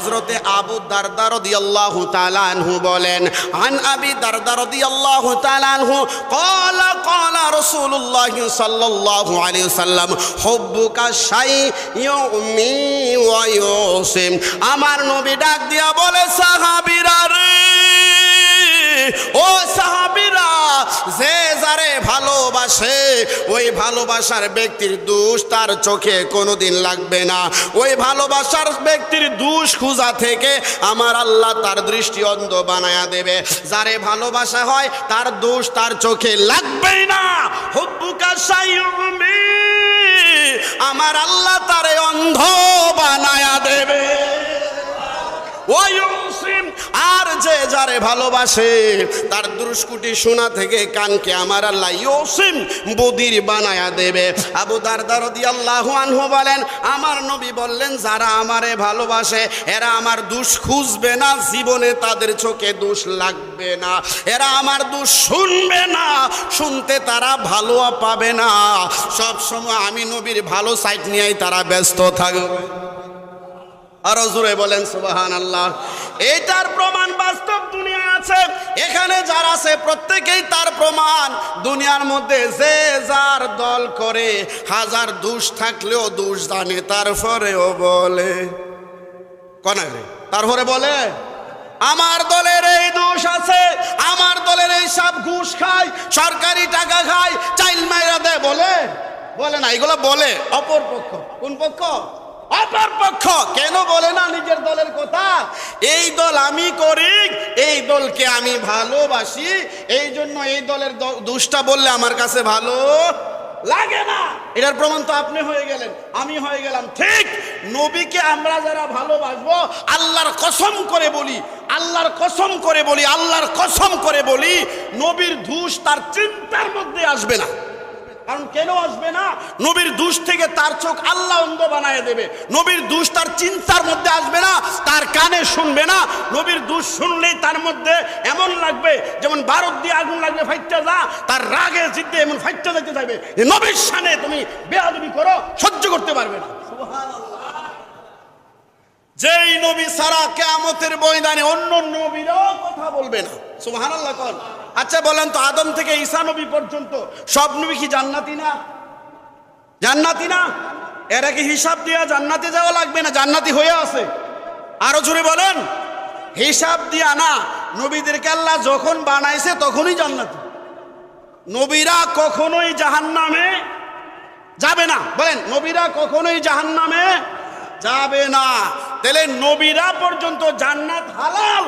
হযরতে আবু দারদা রাদিয়াল্লাহু তাআলা আনহু বলেন, আন আবি দারদা রাদিয়াল্লাহু তাআলা আনহু ক্বালা ক্বালা রাসূলুল্লাহ সাল্লাল্লাহু আলাইহি ওয়াসাল্লাম হুব্বুকা শাইয়ুমি ওয়া ইউসিম। আমার নবী ডাক দিয়া বলে, সাহাবীরা রে, ও সাহাবীরা, যে যারে ভালোবাসে ওই ভালোবাসার ব্যক্তির দোষ তার চোখে কোনোদিন লাগবে না। ওই ভালোবাসার ব্যক্তির দোষ খুঁজা থেকে আমার আল্লাহ তার দৃষ্টি অন্ধ বানায়া দেবে। যারে ভালোবাসা হয় তার দোষ তার চোখে লাগবেই না। হুব্বুকা শাইয়ুমি, আমার আল্লাহ তারে অন্ধ বানায়া দেবে। আর যে যারে ভালোবাসে তার দুষ্কুটি শোনা থেকে কানকে আমার আল্লাহ ইউসিম বদির বানায়া দেবে। আবু দারদা রাদিয়াল্লাহু আনহু বলেন, আমার নবী বললেন, যারা আমারে ভালোবাসে এরা আমার দোষ খুঁজবে না, জীবনে তাদের চোখে দোষ লাগবে না, এরা আমার দোষ শুনবে না, শুনতে তারা ভালো পাবে না। সব সময় আমি নবীর ভালো সাইড নিয়েই তারা ব্যস্ত থাকবে। আর জোরে বলেন সুবহানাল্লাহ। এটার প্রমাণ বাস্তব দুনিয়া আছে, এখানে যারা আছে প্রত্যেকেই তার প্রমাণ। দুনিয়ার মধ্যে যে যার দল করে, হাজার দোষ থাকলেও দোষ জানে, তারপরেও বলে কনারে, তারপরে বলে আমার দলের এই দোষ আছে, আমার দলের এই সব ঘুষ খায়, সরকারি টাকা খায়, চাইল মাইরা দেয়, বলে বলে না, এগুলো বলে অপর পক্ষ। কোন পক্ষ? অপর পক্ষ। কেন বলে না নিজের দলের কথা? এই দল আমি করি, এই দলকে আমি ভালোবাসি, এই জন্য এই দলের দোষটা বললে আমার কাছে ভালো লাগে না। এটার প্রমাণ তো আপনি হয়ে গেলেন, আমি হয়ে গেলাম। ঠিক নবীকে আমরা যারা ভালোবাসবো, আল্লাহর কসম করে বলি, আল্লাহর কসম করে বলি, আল্লাহর কসম করে বলি, নবীর দোষ তার চিন্তার মধ্যে আসবে না। কারণ কেন আসবে না? নবীর দোষ থেকে তার চোখ আল্লাহ অন্ধ বানায় দেবে। নবীর দোষ তার চিন্তার মধ্যে আসবে না, তার কানে শুনবে না। নবীর দোষ শুনলেই তার মধ্যে এমন লাগবে যেমন বারুদ দিয়ে আগুন লাগবে ফাইটটা যা, তার রাগে জিদ্দে এমন ফাইটটা যেতে যাবে। নবীর শানে তুমি বেয়াদবি করো, সহ্য করতে পারবে না। সুবহানাল্লাহ। যেই নবী সারা কিয়ামতের ময়দানে অন্য নবীরাও কথা বলবে না। সুবহানাল্লাহ কোন? আচ্ছা বলেন তো, আদম থেকে ঈসা নবী পর্যন্ত সব নবী কি জান্নাতি না? জান্নাতি না? এরা কি হিসাব দিয়া জান্নাতে যাওয়া লাগবে না? জান্নাতি হয়ে আছে। আরো জোরে বলেন, হিসাব দিয়া না, নবীদেরকে আল্লাহ যখন বানাইছে তখনই জান্নাতি। নবীরা কখনোই জাহান্নামে যাবে না। বলেন, নবীরা কখনোই জাহান্নামে যাবে না। তাহলে নবীরা পর্যন্ত জান্নাত হালাল।